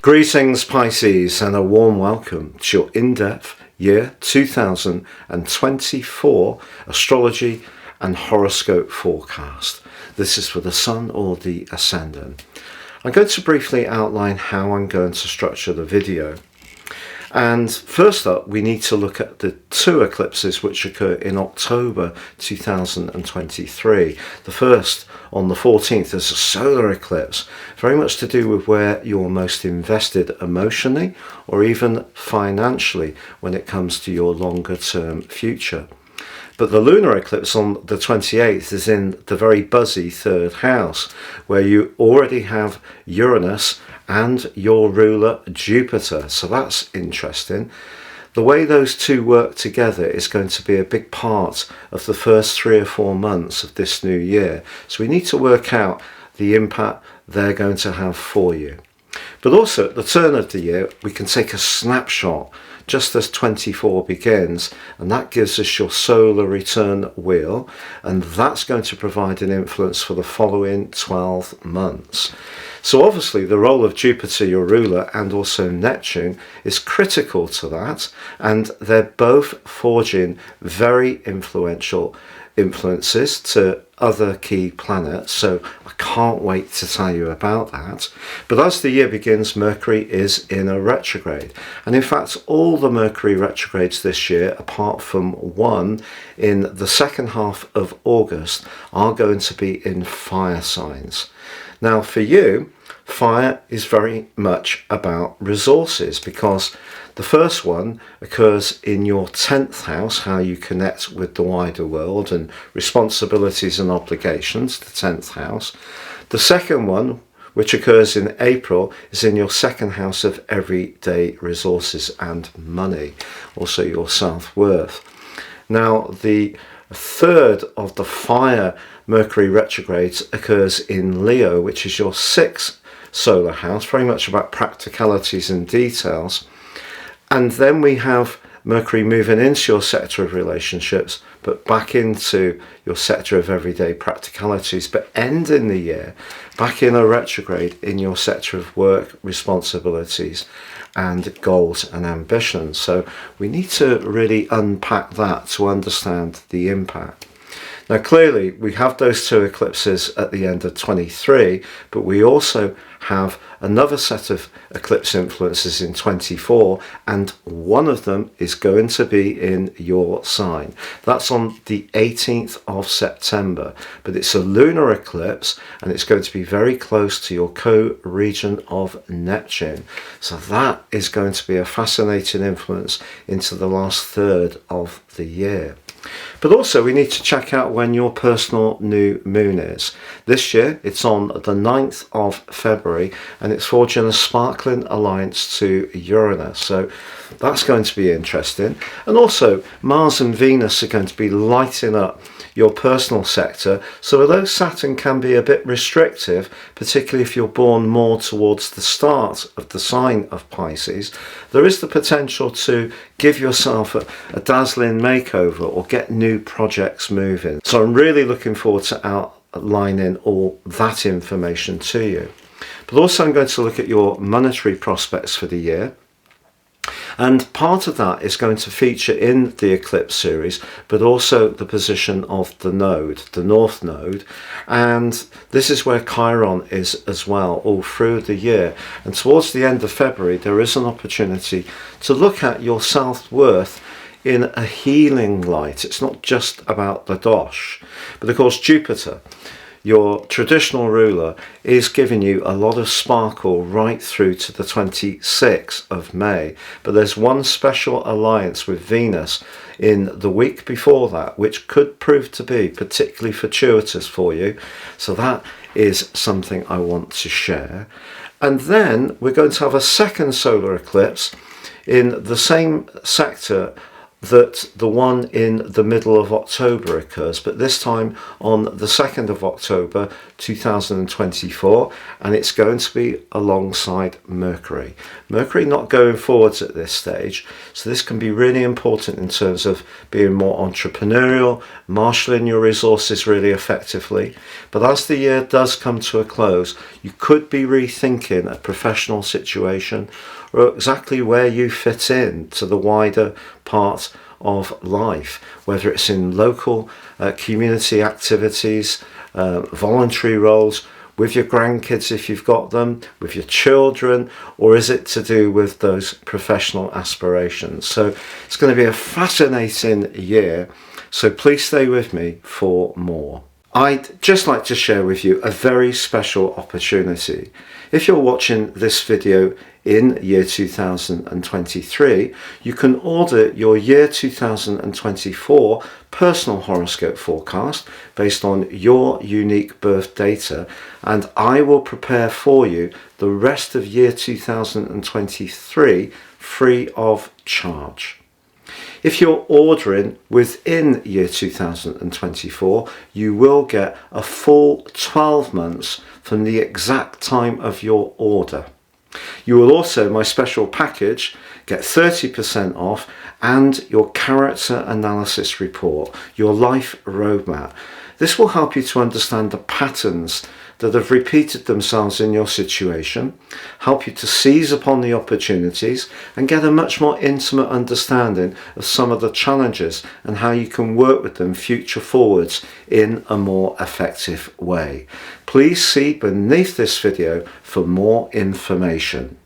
Greetings Pisces, and a warm welcome to your in-depth year 2024 astrology and horoscope forecast. This is for the sun or the ascendant. I'm going to briefly outline how I'm going to structure the video. And first up, we need to look at the two eclipses which occur in October 2023. The first on the 14th is a solar eclipse, very much to do with where you're most invested emotionally or even financially when it comes to your longer term future. But the lunar eclipse on the 28th is in the very buzzy third house, where you already have Uranus and your ruler Jupiter. So that's interesting. The way those two work together is going to be a big part of the first 3 or 4 months of this new year. So we need to work out the impact they're going to have for you. But also at the turn of the year, we can take a snapshot just as 24 begins, and that gives us your solar return wheel, and that's going to provide an influence for the following 12 months. So obviously the role of Jupiter, your ruler, and also Neptune is critical to that, and they're both forging very influential influences to other key planets, so I can't wait to tell you about that. But as the year begins, Mercury is in a retrograde, and in fact all the Mercury retrogrades this year, apart from one in the second half of August, are going to be in fire signs. Now for you, fire is very much about resources, because the first one occurs in your 10th house, how you connect with the wider world and responsibilities and obligations, the 10th house. The second one, which occurs in April, is in your second house of everyday resources and money, also your self-worth. Now, the third of the fire Mercury retrogrades occurs in Leo, which is your 6th solar house, very much about practicalities and details. And then we have Mercury moving into your sector of relationships, but back into your sector of everyday practicalities, but ending the year back in a retrograde in your sector of work, responsibilities, and goals and ambitions. So we need to really unpack that to understand the impact. Now clearly we have those two eclipses at the end of 23, but we also have another set of eclipse influences in 24, and one of them is going to be in your sign. That's on the 18th of September, but it's a lunar eclipse and it's going to be very close to your co-region of Neptune. So that is going to be a fascinating influence into the last third of the year. But also we need to check out when your personal new moon is. This year it's on the 9th of February and it's forging a sparkling alliance to Uranus. So that's going to be interesting. And also Mars and Venus are going to be lighting up your personal sector. So although Saturn can be a bit restrictive, particularly if you're born more towards the start of the sign of Pisces, there is the potential to give yourself a dazzling makeover or get new projects moving. So I'm really looking forward to outlining all that information to you. But also I'm going to look at your monetary prospects for the year. And part of that is going to feature in the eclipse series, but also the position of the node, the north node. And this is where Chiron is as well, all through the year. And towards the end of February, there is an opportunity to look at your self-worth in a healing light. It's not just about the dosh, but of course Jupiter, your traditional ruler, is giving you a lot of sparkle right through to the 26th of May. But there's one special alliance with Venus in the week before that, which could prove to be particularly fortuitous for you. So that is something I want to share. And then we're going to have a second solar eclipse in the same sector that the one in the middle of October occurs, but this time on the 2nd of October 2024, and it's going to be alongside Mercury. Mercury not going forwards at this stage, so this can be really important in terms of being more entrepreneurial, marshalling your resources really effectively. But as the year does come to a close, you could be rethinking a professional situation or exactly where you fit in to the wider part of life, whether it's in local community activities, voluntary roles, with your grandkids if you've got them, with your children, or is it to do with those professional aspirations? So it's going to be a fascinating year, so please stay with me for more. I'd just like to share with you a very special opportunity. If you're watching this video in year 2023, you can order your year 2024 personal horoscope forecast based on your unique birth data, and I will prepare for you the rest of year 2023 free of charge. If you're ordering within year 2024, you will get a full 12 months from the exact time of your order. You will also, my special package, get 30% off and your character analysis report, your life roadmap. This will help you to understand the patterns that have repeated themselves in your situation, help you to seize upon the opportunities and get a much more intimate understanding of some of the challenges and how you can work with them future forwards in a more effective way. Please see beneath this video for more information.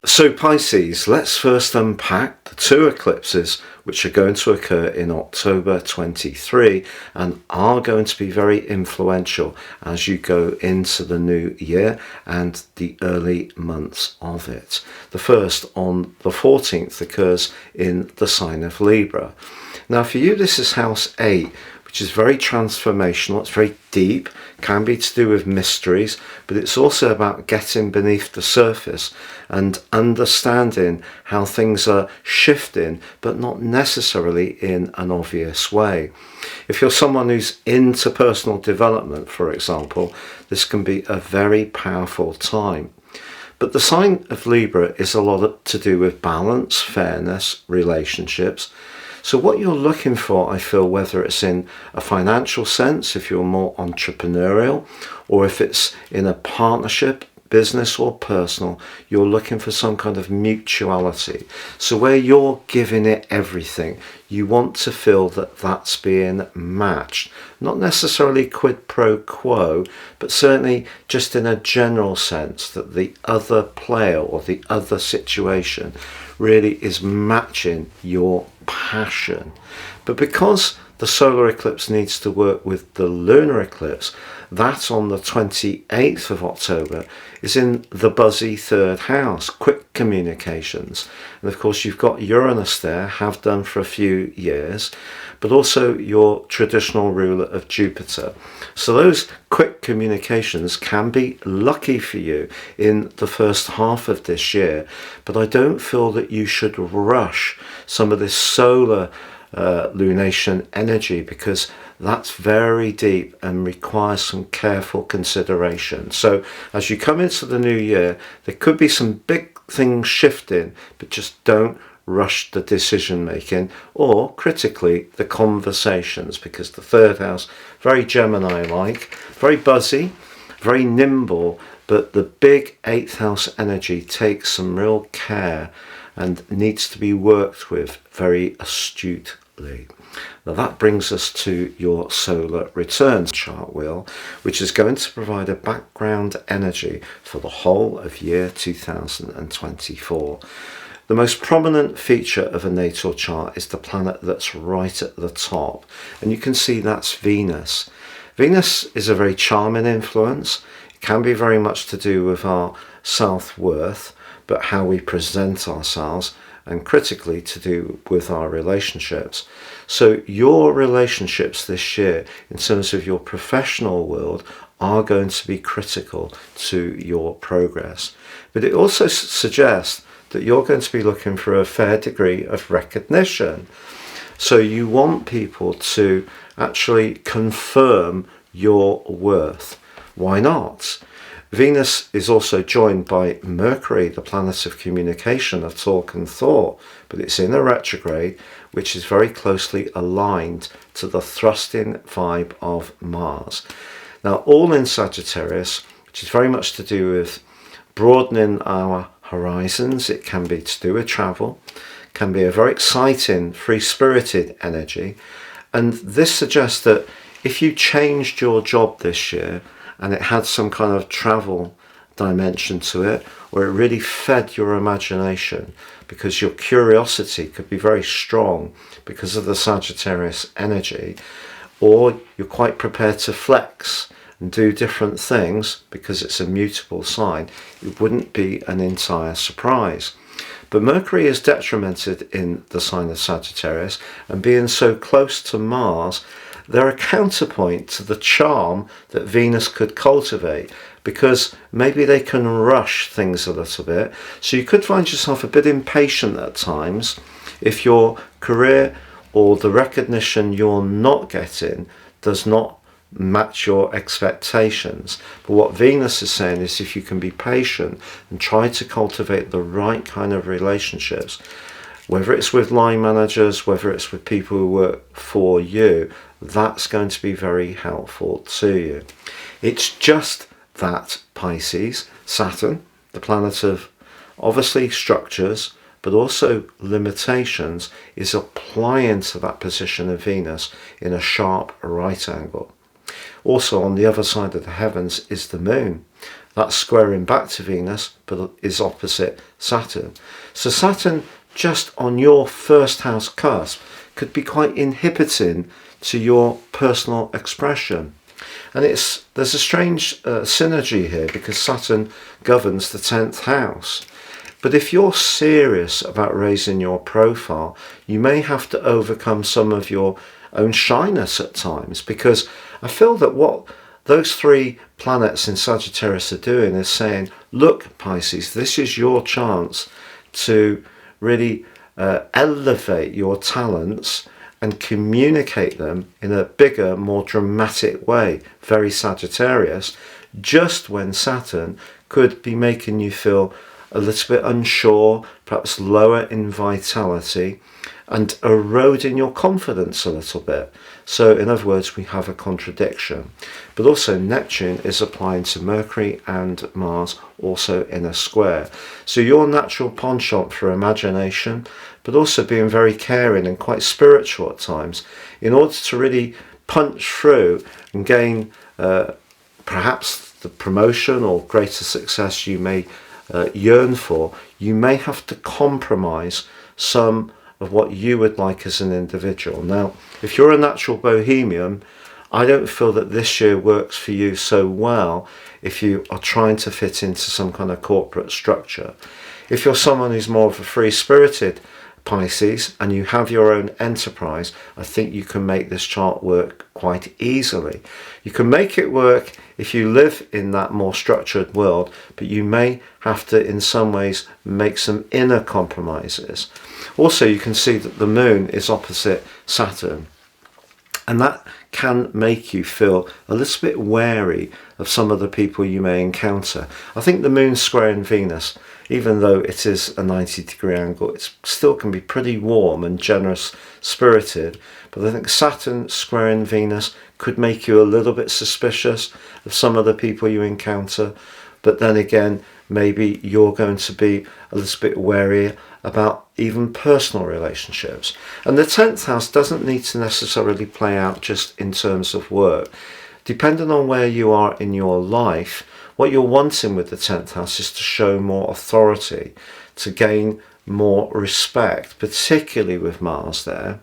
So Pisces, let's first unpack the two eclipses which are going to occur in October 23 and are going to be very influential as you go into the new year and the early months of it. The first on the 14th occurs in the sign of Libra. Now for you this is house 8, which is very transformational, it's very deep, can be to do with mysteries, but it's also about getting beneath the surface and understanding how things are shifting, but not necessarily in an obvious way. If you're someone who's into personal development, for example, this can be a very powerful time. But the sign of Libra is a lot to do with balance, fairness, relationships. So what you're looking for, I feel, whether it's in a financial sense, if you're more entrepreneurial, or if it's in a partnership, business or personal, you're looking for some kind of mutuality. So where you're giving it everything, you want to feel that that's being matched. Not necessarily quid pro quo, but certainly just in a general sense that the other player or the other situation really is matching your passion. But because the solar eclipse needs to work with the lunar eclipse, that on the 28th of October is in the buzzy third house, quick communications. And of course you've got Uranus there, have done for a few years, but also your traditional ruler of Jupiter. So those quick communications can be lucky for you in the first half of this year, but I don't feel that you should rush some of this solar lunation energy, because that's very deep and requires some careful consideration. So as you come into the new year, there could be some big things shifting, but just don't rush the decision making, or critically the conversations, because the third house, very Gemini like, very buzzy, very nimble, but the big 8th house energy takes some real care and needs to be worked with very astutely. Now that brings us to your solar returns chart wheel, which is going to provide a background energy for the whole of year 2024. The most prominent feature of a natal chart is the planet that's right at the top, and you can see that's Venus. Venus is a very charming influence. It can be very much to do with our self-worth, but how we present ourselves, and critically to do with our relationships. So your relationships this year in terms of your professional world are going to be critical to your progress. But it also suggests that you're going to be looking for a fair degree of recognition. So you want people to actually confirm your worth. Why not? Venus is also joined by Mercury, the planet of communication, of talk and thought, but it's in a retrograde, which is very closely aligned to the thrusting vibe of Mars. Now, all in Sagittarius, which is very much to do with broadening our horizons. It can be to do with travel, can be a very exciting, free-spirited energy. And this suggests that if you changed your job this year and it had some kind of travel dimension to it, or it really fed your imagination, because your curiosity could be very strong because of the Sagittarius energy, or you're quite prepared to flex and do different things because it's a mutable sign, it wouldn't be an entire surprise. But Mercury is detrimented in the sign of Sagittarius, and being so close to Mars, they're a counterpoint to the charm that Venus could cultivate, because maybe they can rush things a little bit. So you could find yourself a bit impatient at times if your career or the recognition you're not getting does not match your expectations. But what Venus is saying is, if you can be patient and try to cultivate the right kind of relationships, whether it's with line managers, whether it's with people who work for you, that's going to be very helpful to you. It's just that Pisces, Saturn, the planet of obviously structures, but also limitations, is applying to that position of Venus in a sharp right angle. Also, on the other side of the heavens is the moon. That's squaring back to Venus, but is opposite Saturn. So Saturn, just on your first house cusp, could be quite inhibiting to your personal expression. And there's a strange synergy here, because Saturn governs the 10th house. But if you're serious about raising your profile, you may have to overcome some of your own shyness at times, because I feel that what those three planets in Sagittarius are doing is saying, look, Pisces, this is your chance to really elevate your talents and communicate them in a bigger, more dramatic way, very Sagittarius, just when Saturn could be making you feel a little bit unsure, perhaps lower in vitality, and eroding your confidence a little bit. So in other words, we have a contradiction. But also Neptune is applying to Mercury and Mars, also in a square. So your natural penchant for imagination, but also being very caring and quite spiritual at times, in order to really punch through and gain perhaps the promotion or greater success you may yearn for, you may have to compromise some of what you would like as an individual. Now, if you're a natural bohemian, I don't feel that this year works for you so well if you are trying to fit into some kind of corporate structure. If you're someone who's more of a free-spirited Pisces and you have your own enterprise, I think you can make this chart work quite easily. You can make it work if you live in that more structured world, but you may have to in some ways make some inner compromises. Also, you can see that the moon is opposite Saturn, and that can make you feel a little bit wary of some of the people you may encounter. I think the moon squaring Venus, even though it is a 90-degree angle, it still can be pretty warm and generous spirited. But I think Saturn squaring Venus could make you a little bit suspicious of some of the people you encounter. But then again, maybe you're going to be a little bit wary about even personal relationships. And the 10th house doesn't need to necessarily play out just in terms of work. Depending on where you are in your life, what you're wanting with the 10th house is to show more authority, to gain more respect, particularly with Mars there.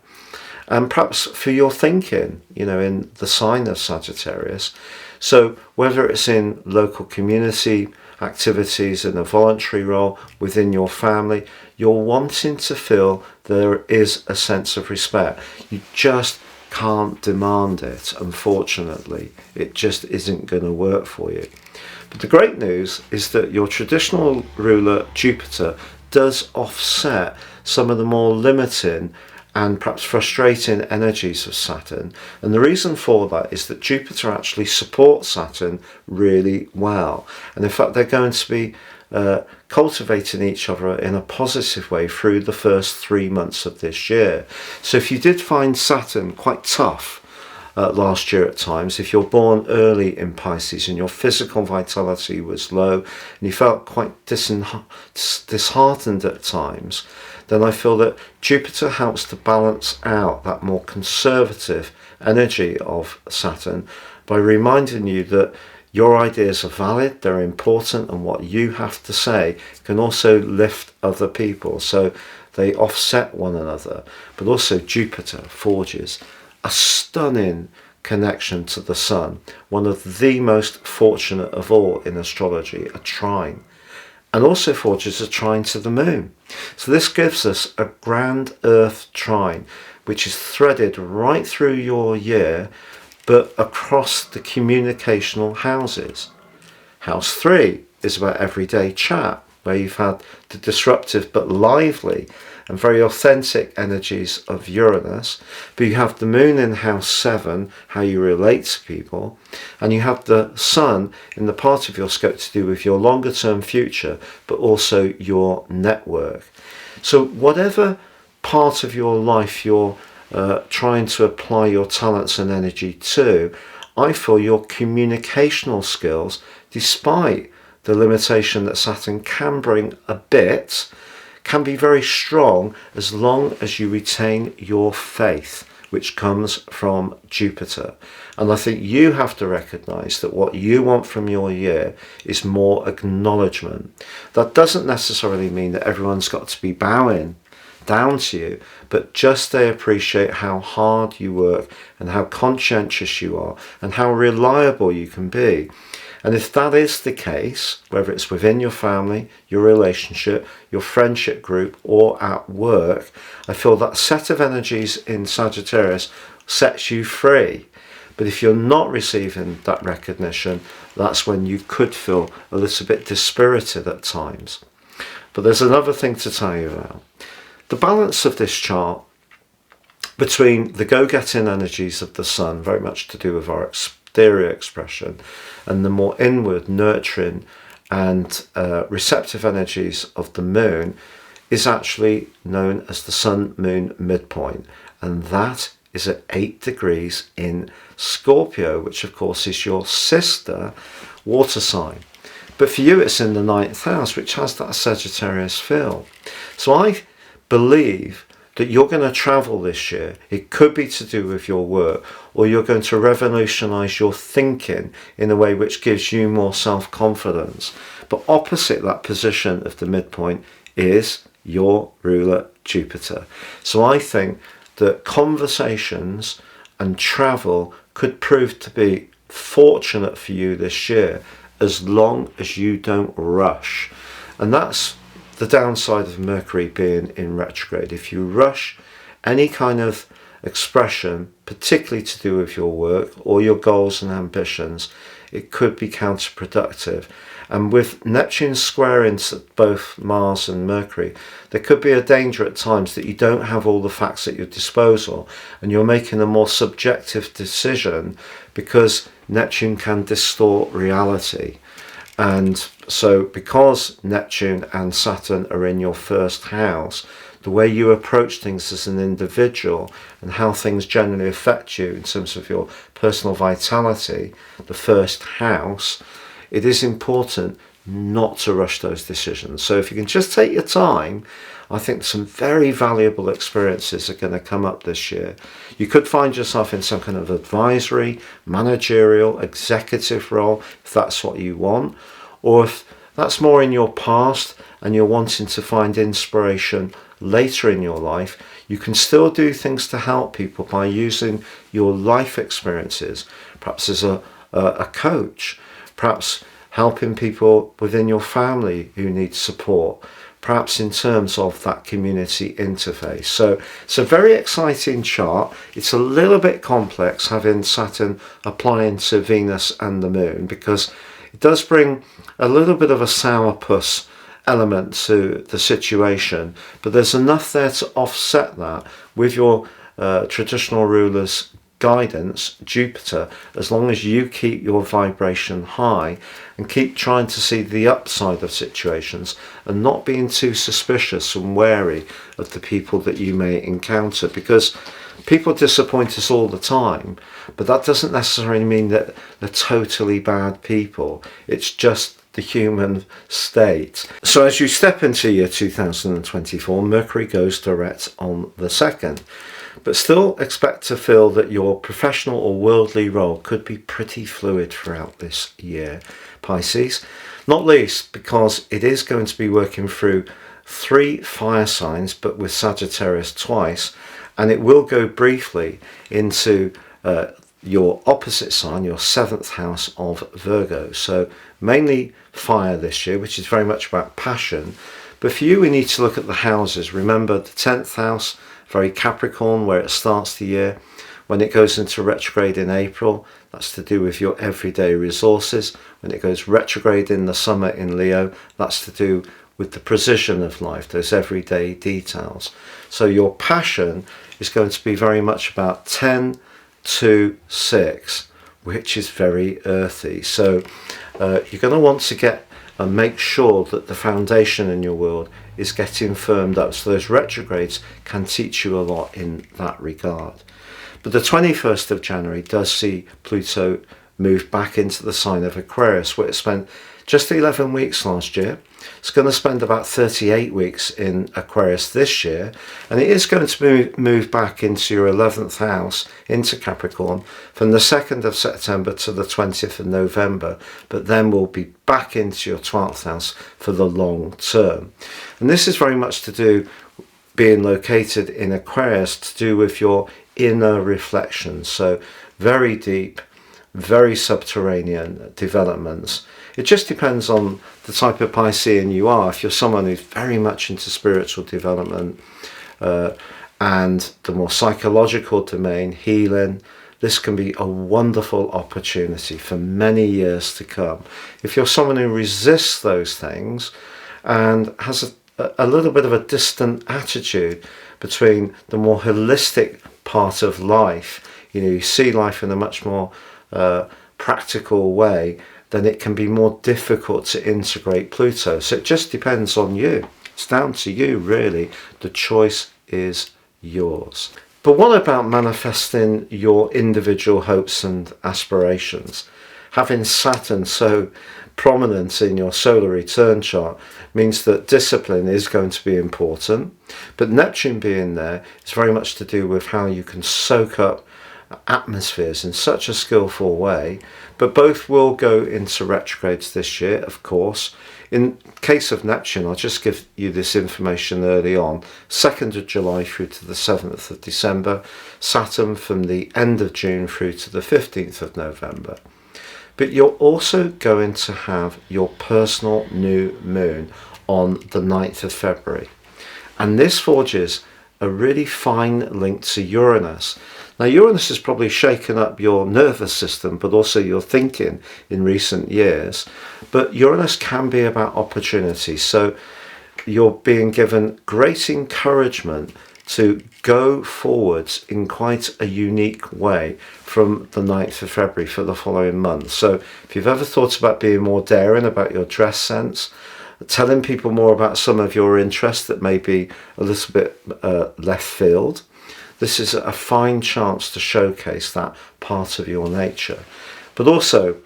And perhaps for your thinking, in the sign of Sagittarius. So whether it's in local community activities, in a voluntary role within your family, you're wanting to feel there is a sense of respect. You just can't demand it, unfortunately. It just isn't going to work for you. But the great news is that your traditional ruler, Jupiter, does offset some of the more limiting and perhaps frustrating energies of Saturn. And the reason for that is that Jupiter actually supports Saturn really well. And in fact, they're going to be cultivating each other in a positive way through the first 3 months of this year. So if you did find Saturn quite tough last year at times, if you're born early in Pisces and your physical vitality was low and you felt quite disheartened at times, then I feel that Jupiter helps to balance out that more conservative energy of Saturn by reminding you that your ideas are valid, they're important, and what you have to say can also lift other people. So they offset one another. But also Jupiter forges a stunning connection to the Sun, one of the most fortunate of all in astrology, a trine, and also forges a trine to the Moon. So this gives us a grand Earth trine, which is threaded right through your year, but across the communicational houses. House 3 is about everyday chat, where you've had the disruptive but lively and very authentic energies of Uranus, but you have the Moon in House 7, how you relate to people, and you have the Sun in the part of your scope to do with your longer term future, but also your network. So whatever part of your life you're trying to apply your talents and energy to, I feel your communicational skills, despite the limitation that Saturn can bring a bit, can be very strong as long as you retain your faith, which comes from Jupiter. And I think you have to recognize that what you want from your year is more acknowledgement. That doesn't necessarily mean that everyone's got to be bowing down to you, but just they appreciate how hard you work and how conscientious you are and how reliable you can be. And if that is the case, whether it's within your family, your relationship, your friendship group, or at work, I feel that set of energies in Sagittarius sets you free. But if you're not receiving that recognition, that's when you could feel a little bit dispirited at times. But there's another thing to tell you about. The balance of this chart between the go-getting energies of the Sun, very much to do with our exterior expression, and the more inward, nurturing and receptive energies of the Moon, is actually known as the Sun-Moon midpoint. And that is at 8 degrees in Scorpio, which of course is your sister water sign. But for you it's in the 9th house, which has that Sagittarius feel. So I believe that you're going to travel this year. It could be to do with your work, or you're going to revolutionize your thinking in a way which gives you more self-confidence. But opposite that position of the midpoint is your ruler Jupiter. So I think that conversations and travel could prove to be fortunate for you this year, as long as you don't rush. And that's the downside of Mercury being in retrograde. If you rush any kind of expression, particularly to do with your work or your goals and ambitions, it could be counterproductive. And with Neptune squaring both Mars and Mercury, there could be a danger at times that you don't have all the facts at your disposal and you're making a more subjective decision, because Neptune can distort reality. And so because Neptune and Saturn are in your first house, the way you approach things as an individual and how things generally affect you in terms of your personal vitality, the first house, it is important not to rush those decisions. So if you can just take your time, I think some very valuable experiences are going to come up this year. You could find yourself in some kind of advisory, managerial, executive role, if that's what you want. Or if that's more in your past and you're wanting to find inspiration later in your life, you can still do things to help people by using your life experiences, perhaps as a coach, perhaps helping people within your family who need support, perhaps in terms of that community interface. So it's a very exciting chart. It's a little bit complex having Saturn applying to Venus and the Moon, because it does bring a little bit of a sourpuss element to the situation, but there's enough there to offset that with your traditional ruler's guidance, Jupiter, as long as you keep your vibration high and keep trying to see the upside of situations and not being too suspicious and wary of the people that you may encounter, because people disappoint us all the time, but that doesn't necessarily mean that they're totally bad people. It's just the human state. So as you step into year 2024, Mercury goes direct on the 2nd. But still expect to feel that your professional or worldly role could be pretty fluid throughout this year, Pisces. Not least because it is going to be working through 3 fire signs, but with Sagittarius twice, and it will go briefly into your opposite sign, your 7th house of Virgo. So mainly fire this year, which is very much about passion. But for you, we need to look at the houses. Remember the 10th house, very Capricorn, where it starts the year. When it goes into retrograde in April, that's to do with your everyday resources. When it goes retrograde in the summer in Leo, that's to do with the precision of life, those everyday details. So your passion is going to be very much about 10 to 6, which is very earthy. So you're going to want to get and make sure that the foundation in your world is getting firmed up. So those retrogrades can teach you a lot in that regard. But the 21st of January does see Pluto move back into the sign of Aquarius, where it spent just 11 weeks last year. It's going to spend about 38 weeks in Aquarius this year, and it is going to move back into your 11th house, into Capricorn, from the 2nd of September to the 20th of November, but then we'll be back into your 12th house for the long term. And this is very much to do, being located in Aquarius, to do with your inner reflections. So very deep, very subterranean developments. It just depends on the type of Piscean you are. If you're someone who's very much into spiritual development and the more psychological domain, healing, this can be a wonderful opportunity for many years to come. If you're someone who resists those things and has a little bit of a distant attitude between the more holistic part of life, you see life in a much more practical way, then it can be more difficult to integrate Pluto. So it just depends on you. It's down to you, really. The choice is yours. But what about manifesting your individual hopes and aspirations? Having Saturn so prominent in your solar return chart means that discipline is going to be important. But Neptune being there is very much to do with how you can soak up atmospheres in such a skillful way. But both will go into retrogrades this year, of course. In case of Neptune, I'll just give you this information early on. 2nd of July through to the 7th of December. Saturn from the end of June through to the 15th of November. But you're also going to have your personal new moon on the 9th of February. And this forges a really fine link to Uranus. Now, Uranus has probably shaken up your nervous system, but also your thinking in recent years. But Uranus can be about opportunity. So you're being given great encouragement to go forwards in quite a unique way from the 9th of February for the following month. So if you've ever thought about being more daring about your dress sense, telling people more about some of your interests that may be a little bit left field, this is a fine chance to showcase that part of your nature. But also,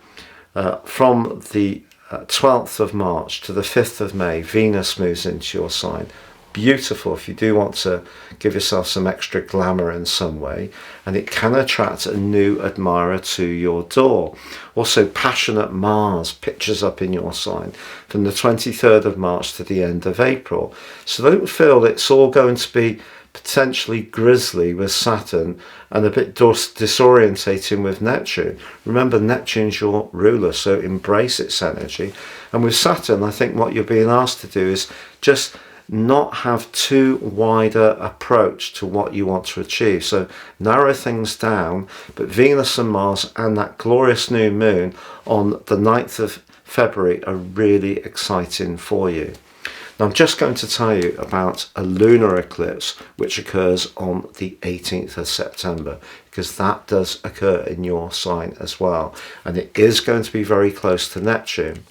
from the 12th of March to the 5th of May, Venus moves into your sign. Beautiful if you do want to give yourself some extra glamour in some way, and it can attract a new admirer to your door. Also, passionate Mars pictures up in your sign from the 23rd of March to the end of April. So don't feel it's all going to be potentially grisly with Saturn and a bit disorientating with Neptune. Remember, Neptune's your ruler, so embrace its energy. And with Saturn, I think what you're being asked to do is just not have too wider approach to what you want to achieve. So narrow things down, but Venus and Mars and that glorious new moon on the 9th of February are really exciting for you. Now I'm just going to tell you about a lunar eclipse which occurs on the 18th of September, because that does occur in your sign as well, and it is going to be very close to Neptune.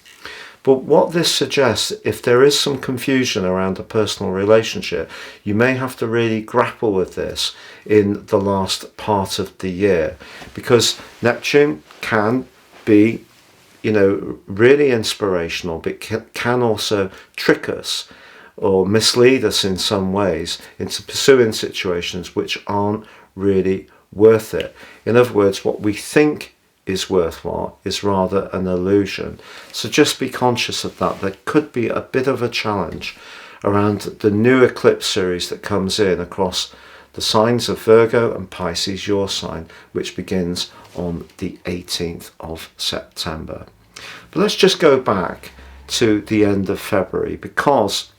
But what this suggests, if there is some confusion around a personal relationship, you may have to really grapple with this in the last part of the year, because Neptune can be, really inspirational, but can also trick us or mislead us in some ways into pursuing situations which aren't really worth it. In other words, what we think is worthwhile is rather an illusion. So just be conscious of that. There could be a bit of a challenge around the new eclipse series that comes in across the signs of Virgo and Pisces, your sign, which begins on the 18th of September. But let's just go back to the end of February, because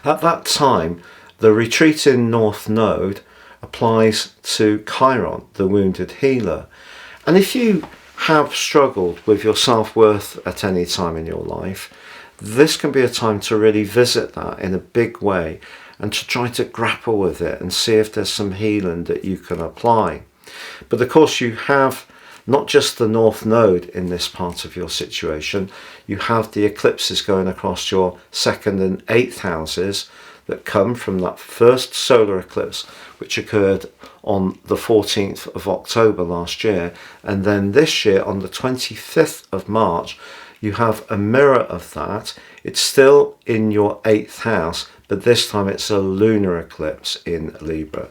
at that time the retreating North Node applies to Chiron, the wounded healer. And if you have struggled with your self-worth at any time in your life, this can be a time to really visit that in a big way and to try to grapple with it and see if there's some healing that you can apply. But of course you have not just the North Node in this part of your situation, you have the eclipses going across your 2nd and 8th houses that come from that first solar eclipse which occurred on the 14th of October last year, and then this year on the 25th of March you have a mirror of that. It's still in your 8th house, but this time it's a lunar eclipse in Libra.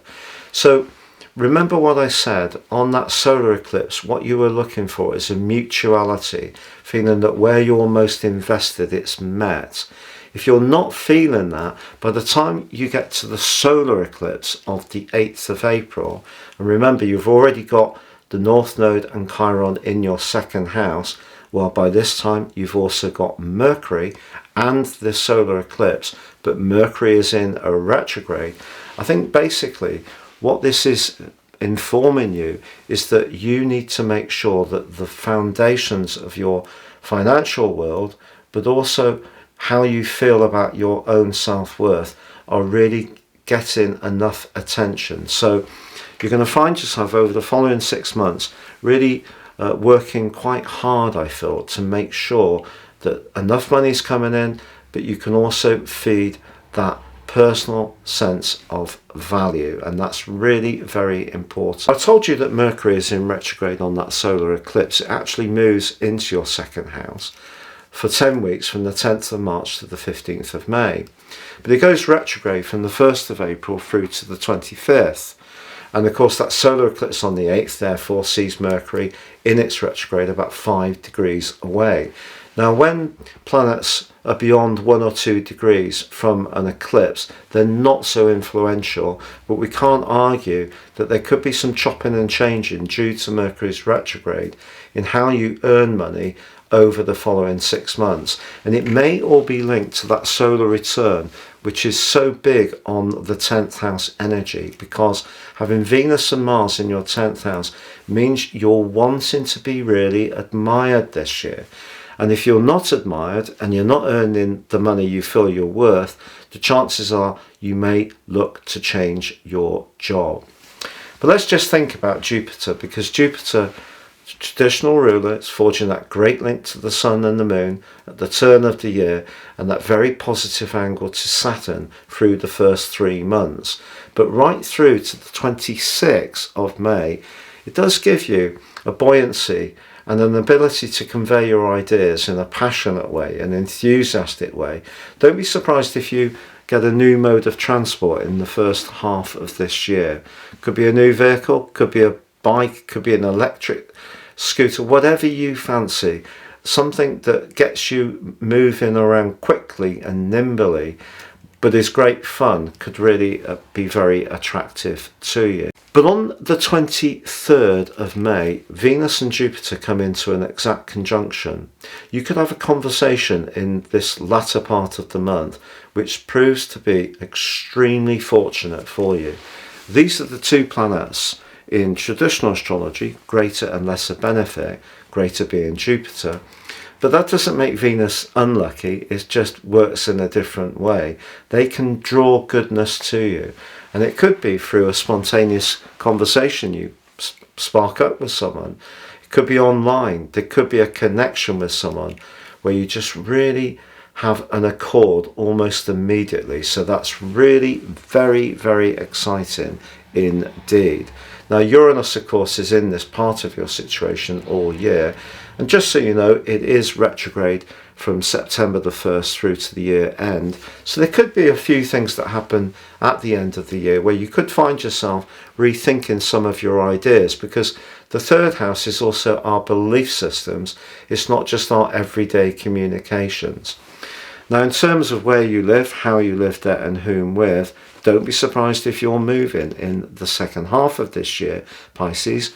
So remember what I said, on that solar eclipse what you were looking for is a mutuality, feeling that where you're most invested it's met. If you're not feeling that, by the time you get to the solar eclipse of the 8th of April, and remember you've already got the North Node and Chiron in your 2nd house, well by this time you've also got Mercury and the solar eclipse, but Mercury is in a retrograde. I think basically what this is informing you is that you need to make sure that the foundations of your financial world, but also how you feel about your own self-worth, are really getting enough attention. So you're going to find yourself over the following 6 months really working quite hard, I feel, to make sure that enough money is coming in, but you can also feed that personal sense of value, and that's really very important. I told you that Mercury is in retrograde on that solar eclipse. It actually moves into your 2nd house for 10 weeks from the 10th of March to the 15th of May. But it goes retrograde from the 1st of April through to the 25th. And of course that solar eclipse on the 8th therefore sees Mercury in its retrograde about 5 degrees away. Now when planets are beyond 1 or 2 degrees from an eclipse, they're not so influential, but we can't argue that there could be some chopping and changing due to Mercury's retrograde in how you earn money over the following 6 months. And it may all be linked to that solar return, which is so big on the 10th house energy, because having Venus and Mars in your 10th house means you're wanting to be really admired this year. And if you're not admired and you're not earning the money you feel you're worth, the chances are you may look to change your job. But let's just think about Jupiter, because Jupiter, traditional ruler, it's forging that great link to the sun and the moon at the turn of the year, and that very positive angle to Saturn through the first 3 months. But right through to the 26th of May, it does give you a buoyancy and an ability to convey your ideas in a passionate way, an enthusiastic way. Don't be surprised if you get a new mode of transport in the first half of this year. Could be a new vehicle, could be a bike, could be an electric scooter, whatever you fancy, something that gets you moving around quickly and nimbly, but is great fun, could really be very attractive to you. But on the 23rd of May, Venus and Jupiter come into an exact conjunction. You could have a conversation in this latter part of the month which proves to be extremely fortunate for you. These are the two planets in traditional astrology, greater and lesser benefit, greater being Jupiter, But that doesn't make Venus unlucky, it just works in a different way. They can draw goodness to you, and it could be through a spontaneous conversation you spark up with someone. It could be online, there could be a connection with someone where you just really have an accord almost immediately. So that's really very, very exciting indeed. Now Uranus, of course, is in this part of your situation all year, and just so you know, it is retrograde from September the 1st through to the year end. So there could be a few things that happen at the end of the year where you could find yourself rethinking some of your ideas, because the third house is also our belief systems. It's not just our everyday communications. Now, in terms of where you live, how you live there, and whom with, don't be surprised if you're moving in the second half of this year, Pisces,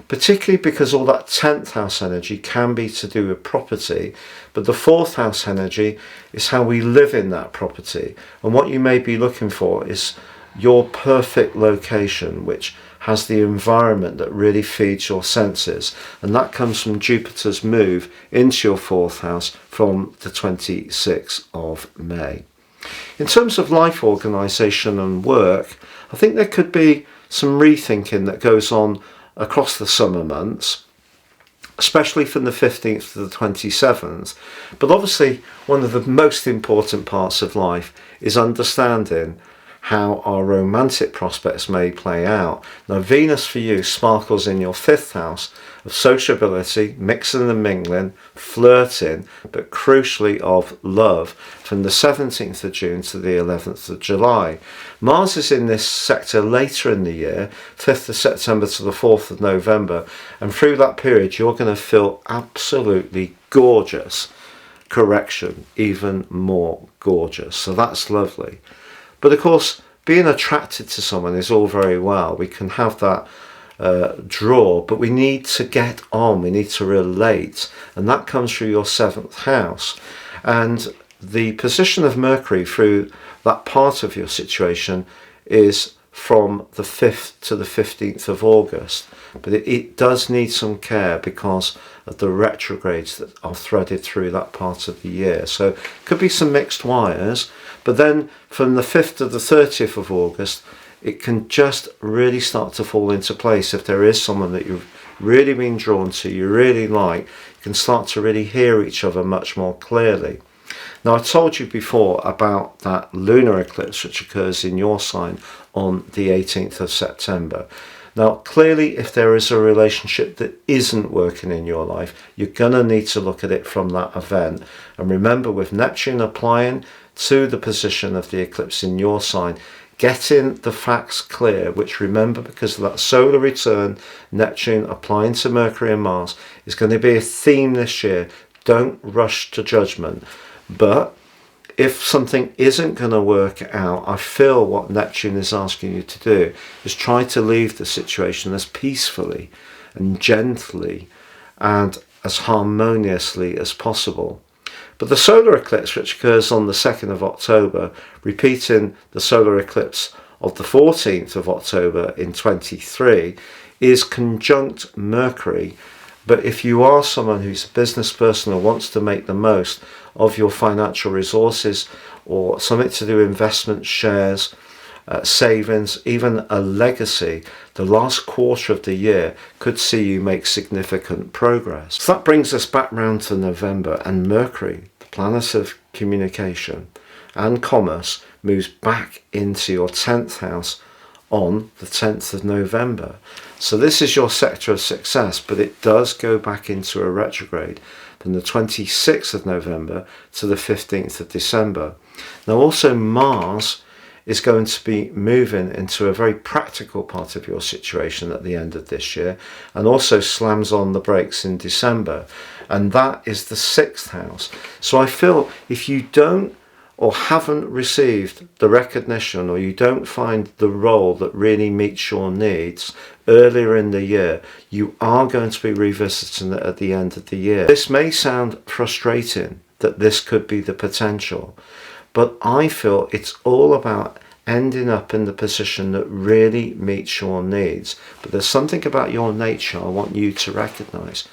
particularly because all that 10th house energy can be to do with property, but the 4th house energy is how we live in that property. And what you may be looking for is your perfect location, which has the environment that really feeds your senses, and that comes from Jupiter's move into your 4th house from the 26th of May. In terms of life organisation and work, I think there could be some rethinking that goes on across the summer months, especially from the 15th to the 27th. But obviously one of the most important parts of life is understanding how our romantic prospects may play out. Now Venus for you sparkles in your 5th house of sociability, mixing and mingling, flirting, but crucially of love, from the 17th of June to the 11th of July. Mars is in this sector later in the year, 5th of September to the 4th of November, and through that period you're going to feel absolutely gorgeous. Correction, even more gorgeous. So that's lovely. But of course, being attracted to someone is all very well. We can have that draw, but we need to get on, we need to relate, and that comes through your 7th house. And the position of Mercury through that part of your situation is from the 5th to the 15th of August, but it does need some care because of the retrogrades that are threaded through that part of the year. So it could be some mixed wires, but then from the 5th to the 30th of August, it can just really start to fall into place. If there is someone that you've really been drawn to, you really like, you can start to really hear each other much more clearly. Now, I told you before about that lunar eclipse which occurs in your sign on the 18th of September. Now, clearly, if there is a relationship that isn't working in your life, you're going to need to look at it from that event. And remember, with Neptune applying to the position of the eclipse in your sign, getting the facts clear, which, remember, because of that solar return, Neptune applying to Mercury and Mars, is going to be a theme this year. Don't rush to judgment. But if something isn't going to work out, I feel what Neptune is asking you to do is try to leave the situation as peacefully and gently and as harmoniously as possible. But the solar eclipse, which occurs on the 2nd of October, repeating the solar eclipse of the 14th of October in 23, is conjunct Mercury. But if you are someone who's a business person or wants to make the most of your financial resources, or something to do with investment, shares, savings, even a legacy, the last quarter of the year could see you make significant progress. So that brings us back round to November, and Mercury, the planet of communication and commerce, moves back into your 10th house on the 10th of November. So this is your sector of success, but it does go back into a retrograde from the 26th of November to the 15th of December. Now also Mars is going to be moving into a very practical part of your situation at the end of this year, and also slams on the brakes in December, and that is the 6th house. So I feel if you don't or haven't received the recognition, or you don't find the role that really meets your needs earlier in the year, you are going to be revisiting it at the end of the year. This may sound frustrating that this could be the potential, but I feel it's all about ending up in the position that really meets your needs. But there's something about your nature I want you to recognize.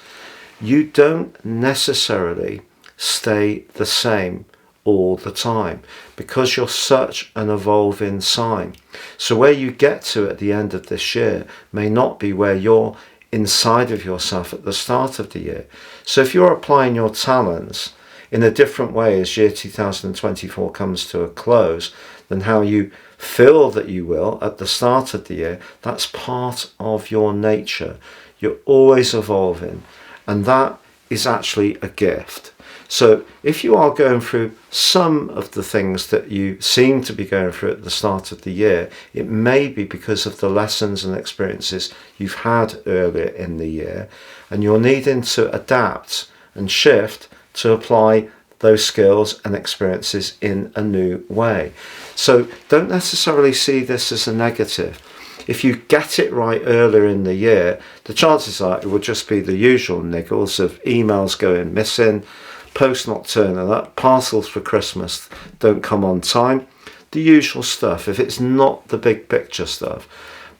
you don't necessarily stay the same all the time because you're such an evolving sign. So where you get to at the end of this year may not be where you're inside of yourself at the start of the year. So if you're applying your talents in a different way as year 2024 comes to a close than how you feel that you will at the start of the year, that's part of your nature. You're always evolving, and that is actually a gift. So if you are going through some of the things that you seem to be going through at the start of the year, it may be because of the lessons and experiences you've had earlier in the year, and you're needing to adapt and shift to apply those skills and experiences in a new way. So don't necessarily see this as a negative. If you get it right earlier in the year, the chances are it will just be the usual niggles of emails going missing, post not turning up, parcels for Christmas don't come on time, the usual stuff if it's not the big picture stuff.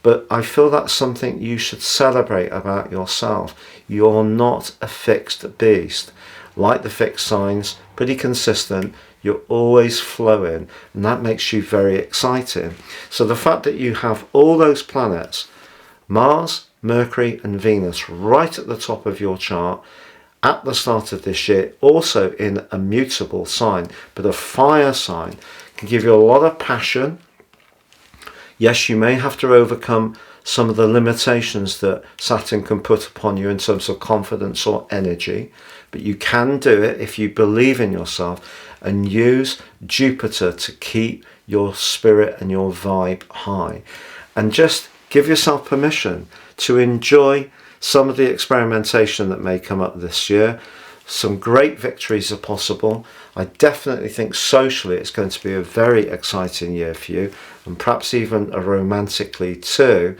But I feel that's something you should celebrate about yourself. You're not a fixed beast. Like the fixed signs, pretty consistent, you're always flowing, and that makes you very exciting. So the fact that you have all those planets, Mars, Mercury and Venus, right at the top of your chart at the start of this year, also in a mutable sign, but a fire sign, can give you a lot of passion. Yes, you may have to overcome some of the limitations that Saturn can put upon you in terms of confidence or energy, but you can do it if you believe in yourself and use Jupiter to keep your spirit and your vibe high. And just give yourself permission to enjoy some of the experimentation that may come up this year. Some great victories are possible. I definitely think socially it's going to be a very exciting year for you, and perhaps even romantically too.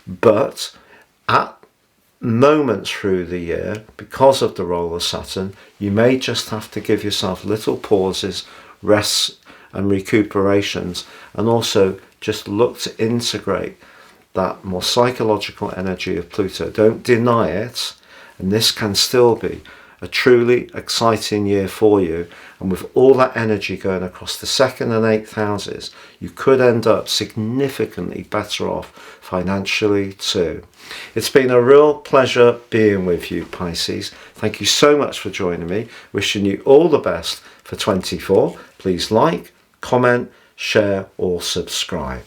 But at moments through the year, because of the role of Saturn, you may just have to give yourself little pauses, rests and recuperations, and also just look to integrate that more psychological energy of Pluto. Don't deny it, and this can still be a truly exciting year for you. And with all that energy going across the 2nd and 8th houses, you could end up significantly better off financially too. It's been a real pleasure being with you, Pisces. Thank you so much for joining me. Wishing you all the best for 24. Please like, comment, share or subscribe.